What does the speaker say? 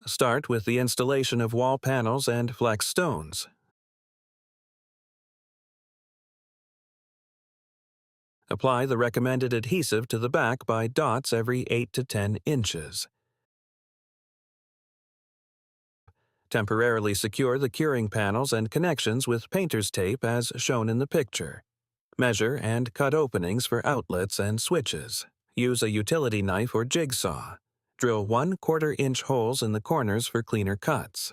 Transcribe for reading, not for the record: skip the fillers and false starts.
Start with the installation of wall panels and flex stones. Apply the recommended adhesive to the back by dots every 8 to 10 inches. Temporarily secure the curing panels and connections with painter's tape as shown in the picture. Measure and cut openings for outlets and switches. Use a utility knife or jigsaw. Drill 1/4 inch holes in the corners for cleaner cuts.